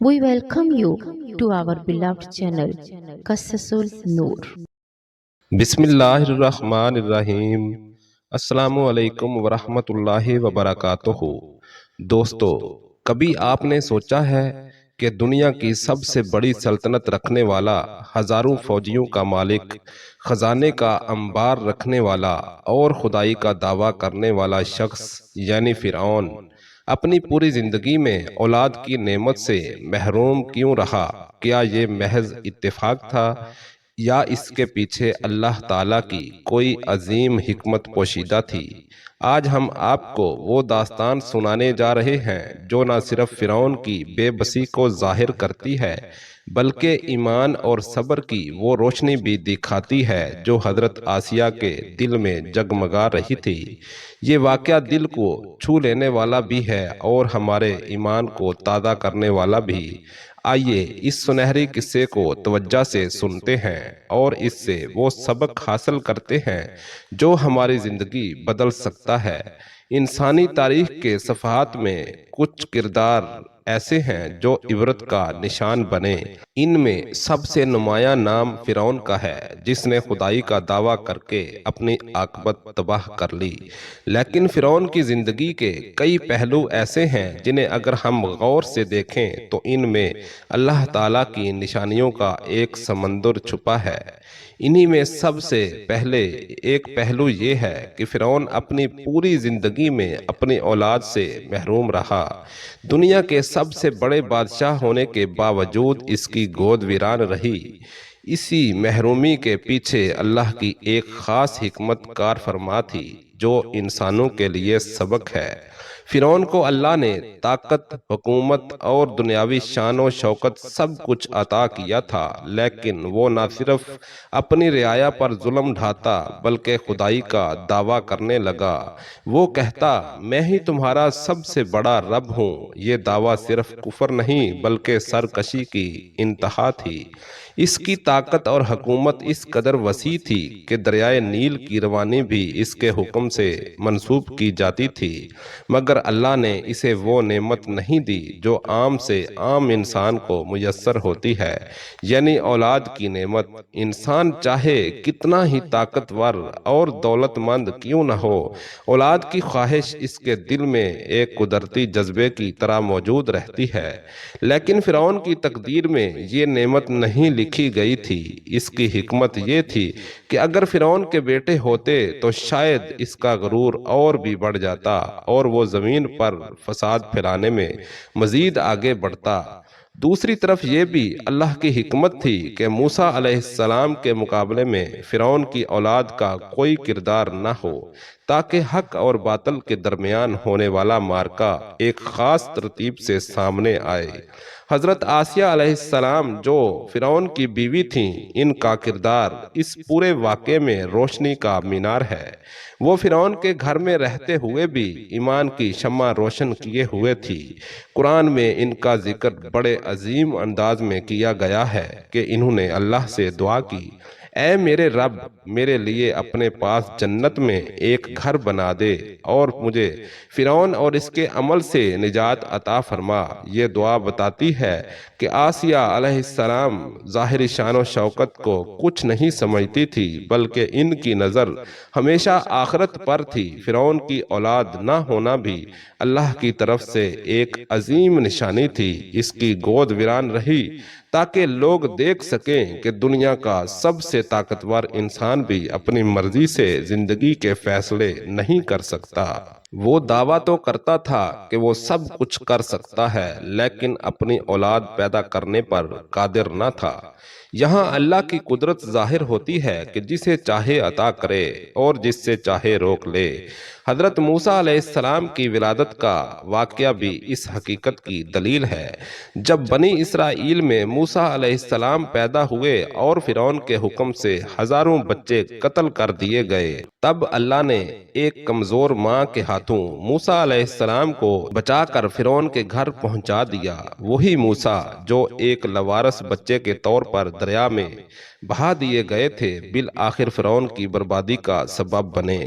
We welcome you to our beloved channel, Qasasul Noor. بسم اللہ الرحمن الرحیم۔ السلام علیکم ورحمۃ اللہ وبرکاتہ۔ دوستو، کبھی آپ نے سوچا ہے کہ دنیا کی سب سے بڑی سلطنت رکھنے والا، ہزاروں فوجیوں کا مالک، خزانے کا انبار رکھنے والا اور خدائی کا دعویٰ کرنے والا شخص یعنی فرعون اپنی پوری زندگی میں اولاد کی نعمت سے محروم کیوں رہا؟ کیا یہ محض اتفاق تھا یا اس کے پیچھے اللہ تعالیٰ کی کوئی عظیم حکمت پوشیدہ تھی؟ آج ہم آپ کو وہ داستان سنانے جا رہے ہیں جو نہ صرف فرعون کی بے بسی کو ظاہر کرتی ہے بلکہ ایمان اور صبر کی وہ روشنی بھی دکھاتی ہے جو حضرت آسیہ کے دل میں جگمگا رہی تھی۔ یہ واقعہ دل کو چھو لینے والا بھی ہے اور ہمارے ایمان کو تازہ کرنے والا بھی۔ آئیے اس سنہری قصے کو توجہ سے سنتے ہیں اور اس سے وہ سبق حاصل کرتے ہیں جو ہماری زندگی بدل سکتا ہے۔ انسانی تاریخ کے صفحات میں کچھ کردار ایسے ہیں جو عبرت کا نشان بنے۔ ان میں سب سے نمایاں نام فرعون کا ہے جس نے خدائی کا دعویٰ کر کے اپنی عاقبت تباہ کر لی۔ لیکن فرعون کی زندگی کے کئی پہلو ایسے ہیں جنہیں اگر ہم غور سے دیکھیں تو ان میں اللہ تعالیٰ کی نشانیوں کا ایک سمندر چھپا ہے۔ انہی میں سب سے پہلے ایک پہلو یہ ہے کہ فرعون اپنی پوری زندگی میں اپنی اولاد سے محروم رہا۔ دنیا کے سب سے بڑے بادشاہ ہونے کے باوجود اس کی گود ویران رہی۔ اسی محرومی کے پیچھے اللہ کی ایک خاص حکمت کار فرما تھی جو انسانوں کے لیے سبق ہے۔ فرعون کو اللہ نے طاقت، حکومت اور دنیاوی شان و شوکت سب کچھ عطا کیا تھا، لیکن وہ نہ صرف اپنی رعایا پر ظلم ڈھاتا بلکہ خدائی کا دعویٰ کرنے لگا۔ وہ کہتا، میں ہی تمہارا سب سے بڑا رب ہوں۔ یہ دعویٰ صرف کفر نہیں بلکہ سرکشی کی انتہا تھی۔ اس کی طاقت اور حکومت اس قدر وسیع تھی کہ دریائے نیل کی روانی بھی اس کے حکم سے منسوب کی جاتی تھی، مگر اللہ نے اسے وہ نعمت نہیں دی جو عام سے عام انسان کو میسر ہوتی ہے، یعنی اولاد کی نعمت۔ انسان چاہے کتنا ہی طاقتور اور دولت مند کیوں نہ ہو، اولاد کی خواہش اس کے دل میں ایک قدرتی جذبے کی طرح موجود رہتی ہے۔ لیکن فرعون کی تقدیر میں یہ نعمت نہیں لکھی گئی تھی۔ اس کی حکمت یہ تھی کہ اگر فرعون کے بیٹے ہوتے تو شاید اس کا غرور اور بھی بڑھ جاتا اور وہ زمین پر فساد پھیلانے میں مزید آگے بڑھتا۔ دوسری طرف یہ بھی اللہ کی حکمت تھی کہ موسیٰ علیہ السلام کے مقابلے میں فرعون کی اولاد کا کوئی کردار نہ ہو، تاکہ حق اور باطل کے درمیان ہونے والا معرکہ ایک خاص ترتیب سے سامنے آئے۔ حضرت آسیہ علیہ السلام جو فرعون کی بیوی تھیں، ان کا کردار اس پورے واقعے میں روشنی کا مینار ہے۔ وہ فرعون کے گھر میں رہتے ہوئے بھی ایمان کی شمع روشن کیے ہوئے تھی۔ قرآن میں ان کا ذکر بڑے عظیم انداز میں کیا گیا ہے کہ انہوں نے اللہ سے دعا کی، اے میرے رب، میرے لیے اپنے پاس جنت میں ایک گھر بنا دے اور مجھے فرعون اور اس کے عمل سے نجات عطا فرما۔ یہ دعا بتاتی ہے کہ آسیہ علیہ السلام ظاہری شان و شوکت کو کچھ نہیں سمجھتی تھی بلکہ ان کی نظر ہمیشہ آخرت پر تھی۔ فرعون کی اولاد نہ ہونا بھی اللہ کی طرف سے ایک عظیم نشانی تھی۔ اس کی گود ویران رہی تاکہ لوگ دیکھ سکیں کہ دنیا کا سب سے طاقتور انسان بھی اپنی مرضی سے زندگی کے فیصلے نہیں کر سکتا۔ وہ دعویٰ تو کرتا تھا کہ وہ سب کچھ کر سکتا ہے، لیکن اپنی اولاد پیدا کرنے پر قادر نہ تھا۔ یہاں اللہ کی قدرت ظاہر ہوتی ہے کہ جسے چاہے عطا کرے اور جس سے چاہے روک لے۔ حضرت موسیٰ علیہ السلام کی ولادت کا واقعہ بھی اس حقیقت کی دلیل ہے۔ جب بنی اسرائیل میں موسیٰ علیہ السلام پیدا ہوئے اور فرعون کے حکم سے ہزاروں بچے قتل کر دیے گئے، تب اللہ نے ایک کمزور ماں کے ہاتھوں موسیٰ علیہ السلام کو بچا کر فرعون کے گھر پہنچا دیا۔ وہی موسیٰ جو ایک لاوارث بچے کے طور پر دریا میں بہا دیے گئے تھے، بالآخر فرعون کی بربادی کا سبب بنے۔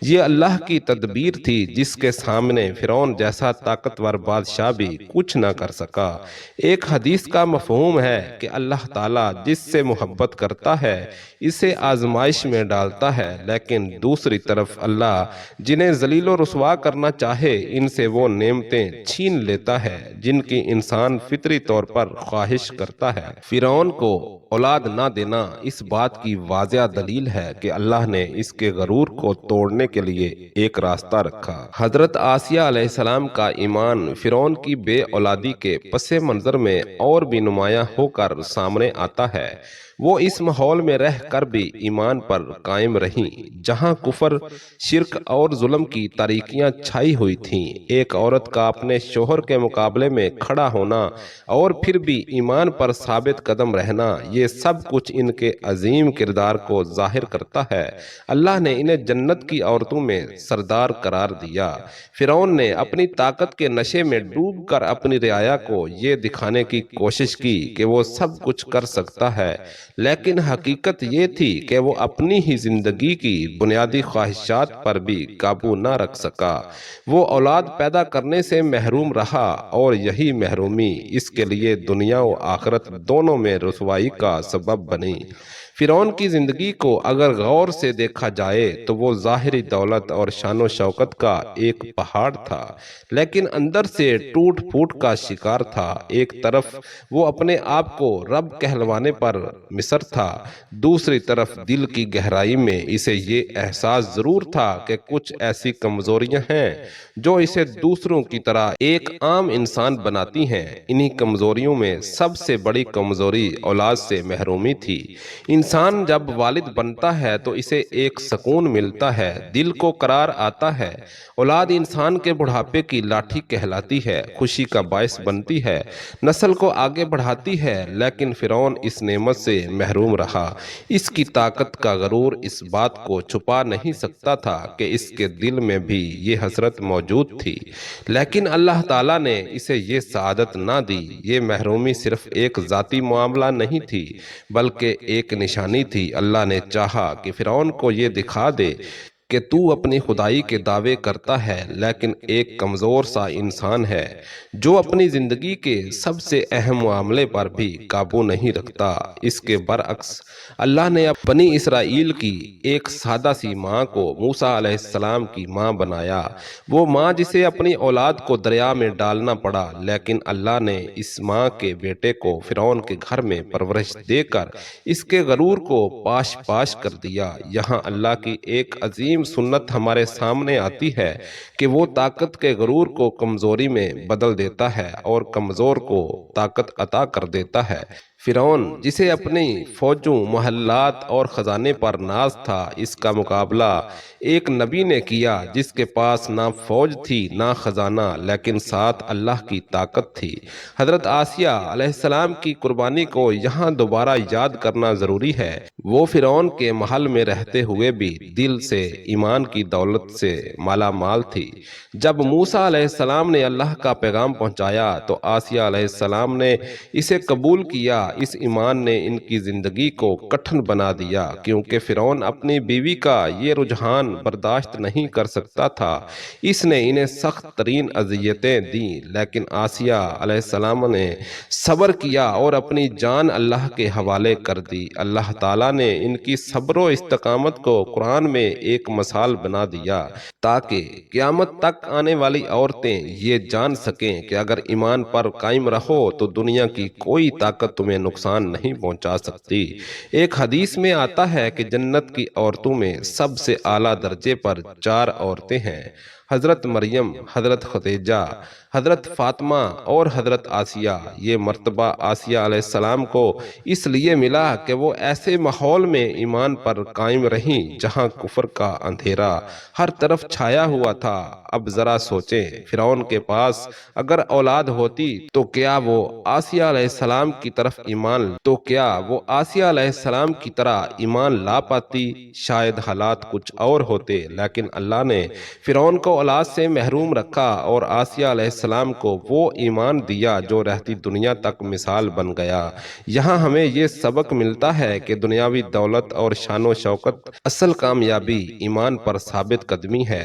یہ اللہ کی تدبیر تھی جس کے سامنے فرعون جیسا طاقتور بادشاہ بھی کچھ نہ کر سکا۔ ایک حدیث کا مفہوم ہے کہ اللہ تعالیٰ جس سے محبت کرتا ہے اسے آزمائش میں ڈالتا ہے، لیکن دوسری طرف اللہ جنہیں ذلیل و رسوا کرنا چاہے ان سے وہ نعمتیں چھین لیتا ہے جن کی انسان فطری طور پر خواہش کرتا ہے۔ فرعون کو اولاد نہ دینا اس بات کی واضح دلیل ہے کہ اللہ نے اس کے غرور کو توڑنے کے لیے ایک راستہ رکھا۔ حضرت آسیہ علیہ السلام کا ایمان فرعون کی بے اولادی کے پس منظر میں اور بھی نمایاں ہو کر سامنے آتا ہے۔ وہ اس ماحول میں رہ کر بھی ایمان پر قائم رہیں جہاں کفر، شرک اور ظلم کی تاریکیاں چھائی ہوئی تھیں۔ ایک عورت کا اپنے شوہر کے مقابلے میں کھڑا ہونا اور پھر بھی ایمان پر ثابت قدم رہنا، یہ سب کچھ ان کے عظیم کردار کو ظاہر کرتا ہے۔ اللہ نے انہیں جنت کی عورتوں میں سردار قرار دیا۔ فرعون نے اپنی طاقت کے نشے میں ڈوب کر اپنی رعایا کو یہ دکھانے کی کوشش کی کہ وہ سب کچھ کر سکتا ہے، لیکن حقیقت یہ تھی کہ وہ اپنی ہی زندگی کی بنیادی خواہشات پر بھی قابو نہ رکھ سکا۔ وہ اولاد پیدا کرنے سے محروم رہا اور یہی محرومی اس کے لیے دنیا و آخرت دونوں میں رسوائی کا سبب بنی۔ فرعون کی زندگی کو اگر غور سے دیکھا جائے تو وہ ظاہری دولت اور شان و شوکت کا ایک پہاڑ تھا، لیکن اندر سے ٹوٹ پھوٹ کا شکار تھا۔ ایک طرف وہ اپنے آپ کو رب کہلوانے پر مصر تھا، دوسری طرف دل کی گہرائی میں اسے یہ احساس ضرور تھا کہ کچھ ایسی کمزوریاں ہیں جو اسے دوسروں کی طرح ایک عام انسان بناتی ہیں۔ انہی کمزوریوں میں سب سے بڑی کمزوری اولاد سے محرومی تھی۔ انسان جب والد بنتا ہے تو اسے ایک سکون ملتا ہے، دل کو قرار آتا ہے۔ اولاد انسان کے بڑھاپے کی لاٹھی کہلاتی ہے، خوشی کا باعث بنتی ہے، نسل کو آگے بڑھاتی ہے، لیکن فرعون اس نعمت سے محروم رہا۔ اس کی طاقت کا غرور اس بات کو چھپا نہیں سکتا تھا کہ اس کے دل میں بھی یہ حسرت موجود تھی، لیکن اللہ تعالیٰ نے اسے یہ سعادت نہ دی۔ یہ محرومی صرف ایک ذاتی معاملہ نہیں تھی بلکہ ایک نشانی تھی۔ اللہ نے چاہا کہ فرعون کو یہ دکھا دے کہ تو اپنی خدائی کے دعوے کرتا ہے لیکن ایک کمزور سا انسان ہے جو اپنی زندگی کے سب سے اہم معاملے پر بھی قابو نہیں رکھتا۔ اس کے برعکس اللہ نے بنی اسرائیل کی ایک سادہ سی ماں کو موسیٰ علیہ السلام کی ماں بنایا، وہ ماں جسے اپنی اولاد کو دریا میں ڈالنا پڑا، لیکن اللہ نے اس ماں کے بیٹے کو فرعون کے گھر میں پرورش دے کر اس کے غرور کو پاش پاش کر دیا۔ یہاں اللہ کی ایک عظیم سنت ہمارے سامنے آتی ہے کہ وہ طاقت کے غرور کو کمزوری میں بدل دیتا ہے اور کمزور کو طاقت عطا کر دیتا ہے۔ فرعون جسے اپنی فوجوں، محلات اور خزانے پر ناز تھا، اس کا مقابلہ ایک نبی نے کیا جس کے پاس نہ فوج تھی نہ خزانہ، لیکن ساتھ اللہ کی طاقت تھی۔ حضرت آسیہ علیہ السلام کی قربانی کو یہاں دوبارہ یاد کرنا ضروری ہے۔ وہ فرعون کے محل میں رہتے ہوئے بھی دل سے ایمان کی دولت سے مالا مال تھی۔ جب موسیٰ علیہ السلام نے اللہ کا پیغام پہنچایا تو آسیہ علیہ السلام نے اسے قبول کیا۔ اس ایمان نے ان کی زندگی کو کٹھن بنا دیا کیونکہ فرعون اپنی بیوی کا یہ رجحان برداشت نہیں کر سکتا تھا۔ اس نے انہیں سخت ترین اذیتیں دیں، لیکن آسیہ علیہ السلام نے صبر کیا اور اپنی جان اللہ کے حوالے کر دی۔ اللہ تعالیٰ نے ان کی صبر و استقامت کو قرآن میں ایک مثال بنا دیا تاکہ قیامت تک آنے والی عورتیں یہ جان سکیں کہ اگر ایمان پر قائم رہو تو دنیا کی کوئی طاقت تمہیں نقصان نہیں پہنچا سکتی۔ ایک حدیث میں آتا ہے کہ جنت کی عورتوں میں سب سے اعلیٰ درجے پر 4 عورتیں ہیں، حضرت مریم، حضرت خدیجہ، حضرت فاطمہ اور حضرت آسیہ۔ یہ مرتبہ آسیہ علیہ السلام کو اس لیے ملا کہ وہ ایسے ماحول میں ایمان پر قائم رہیں جہاں کفر کا اندھیرا ہر طرف چھایا ہوا تھا۔ اب ذرا سوچیں، فرعون کے پاس اگر اولاد ہوتی تو کیا وہ آسیہ علیہ السلام کی طرف آسیہ علیہ السلام کی طرح ایمان لا پاتی؟ شاید حالات کچھ اور ہوتے، لیکن اللہ نے فرعون کو اولاد سے محروم رکھا اور آسیہ علیہ السلام کو وہ ایمان دیا جو رہتی دنیا تک مثال بن گیا۔ یہاں ہمیں یہ سبق ملتا ہے کہ دنیاوی دولت اور شان و شوکت اصل کامیابی ایمان پر ثابت قدمی ہے۔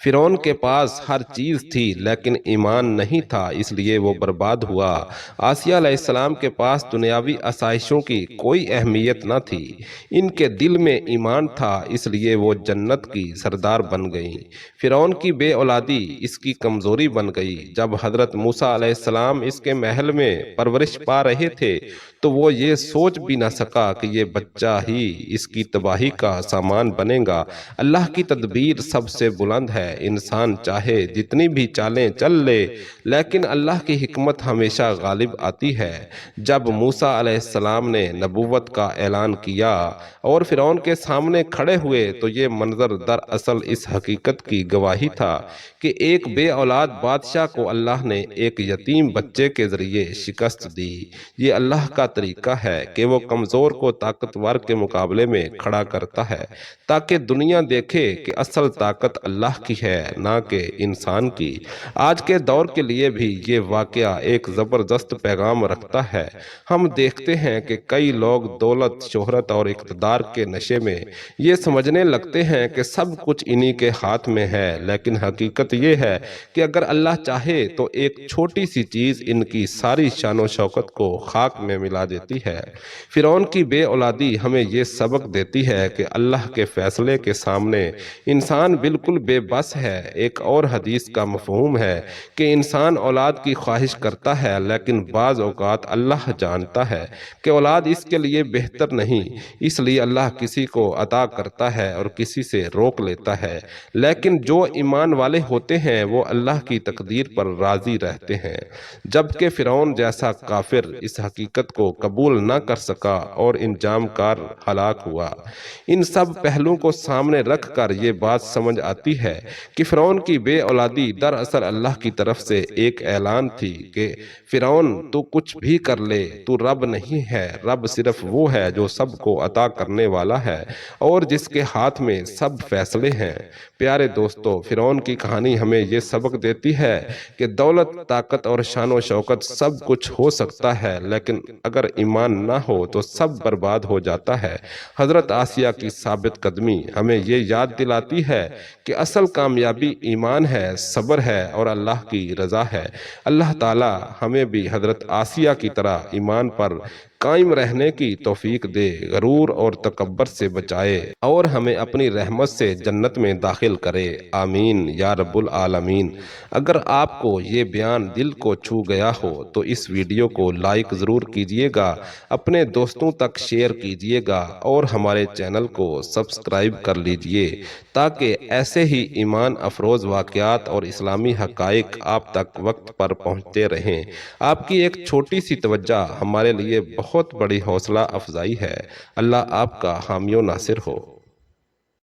فرعون کے پاس ہر چیز تھی لیکن ایمان نہیں تھا، اس لیے وہ برباد ہوا۔ آسیہ علیہ السلام کے پاس دنیاوی آسائشوں کی کوئی اہمیت نہ تھی، ان کے دل میں ایمان تھا، اس لیے وہ جنت کی سردار بن گئیں۔ فرعون کی بے اولادی اس کی کمزوری بن گئی۔ جب حضرت موسیٰ علیہ السلام اس کے محل میں پرورش پا رہے تھے تو وہ یہ سوچ بھی نہ سکا کہ یہ بچہ ہی اس کی تباہی کا سامان بنے گا۔ اللہ کی تدبیر سب سے بلند ہے، انسان چاہے جتنی بھی چالیں چل لے لیکن اللہ کی حکمت ہمیشہ غالب آتی ہے۔ جب موسیٰ علیہ السلام نے نبوت کا اعلان کیا اور فرعون کے سامنے کھڑے ہوئے تو یہ منظر دراصل اس حقیقت کی گواہی تھا کہ ایک بے اولاد بادشاہ کو اللہ نے ایک یتیم بچے کے ذریعے شکست دی۔ یہ اللہ کا طریقہ ہے کہ وہ کمزور کو طاقتور کے مقابلے میں کھڑا کرتا ہے تاکہ دنیا دیکھے کہ اصل طاقت اللہ کی ہے نہ کہ انسان کی۔ آج کے دور کے لیے بھی یہ واقعہ ایک زبردست پیغام رکھتا ہے۔ ہم دیکھتے ہیں کہ کئی لوگ دولت، شہرت اور اقتدار کے نشے میں یہ سمجھنے لگتے ہیں کہ سب کچھ انہی کے ہاتھ میں ہے، لیکن حقیقت یہ ہے کہ اگر اللہ چاہے تو ایک چھوٹی سی چیز ان کی ساری شان و شوکت کو خاک میں ملا دیتی ہے۔ فرعون کی بے اولادی ہمیں یہ سبق دیتی ہے کہ اللہ کے فیصلے کے سامنے انسان بالکل بے بس ہے۔ ایک اور حدیث کا مفہوم ہے کہ انسان اولاد کی خواہش کرتا ہے لیکن بعض اوقات اللہ جانتا ہے کہ اولاد اس کے لیے بہتر نہیں، اس لیے اللہ کسی کو عطا کرتا ہے اور کسی سے روک لیتا ہے، لیکن جو ایمان والے ہوتے ہیں وہ اللہ کی تقدیر پر راضی رہتے ہیں۔ جبکہ فرعون جیسا کافر اس حقیقت کو قبول نہ کر سکا اور انجام کار ہلاک ہوا۔ ان سب پہلوؤں کو سامنے رکھ کر یہ بات سمجھ آتی ہے کہ فرعون کی بے اولادی دراصل اللہ کی طرف سے ایک اعلان تھی کہ فرعون تو کچھ بھی کر لے، تو رب نہیں ہے، رب صرف وہ ہے جو سب کو عطا کرنے والا ہے اور جس کے ہاتھ میں سب فیصلے ہیں۔ پیارے دوستو، فرعون کی کہانی ہمیں یہ سبق دیتی ہے کہ دولت، طاقت اور شان و شوکت سب کچھ ہو سکتا ہے لیکن اگر ایمان نہ ہو تو سب برباد ہو جاتا ہے۔ حضرت آسیہ کی ثابت قدمی ہمیں یہ یاد دلاتی ہے کہ اصل کامیابی ایمان ہے، صبر ہے اور اللہ کی رضا ہے۔ اللہ تعالی ہمیں بھی حضرت آسیہ کی طرح ایمان پر قائم رہنے کی توفیق دے، غرور اور تکبر سے بچائے اور ہمیں اپنی رحمت سے جنت میں داخل کرے، آمین یا رب العالمین۔ اگر آپ کو یہ بیان دل کو چھو گیا ہو تو اس ویڈیو کو لائک ضرور کیجئے گا، اپنے دوستوں تک شیئر کیجئے گا اور ہمارے چینل کو سبسکرائب کر لیجئے تاکہ ایسے ہی ایمان افروز واقعات اور اسلامی حقائق آپ تک وقت پر پہنچتے رہیں۔ آپ کی ایک چھوٹی سی توجہ ہمارے لیے بہت بڑی حوصلہ افزائی ہے۔ اللہ آپ کا حامی و ناصر ہو۔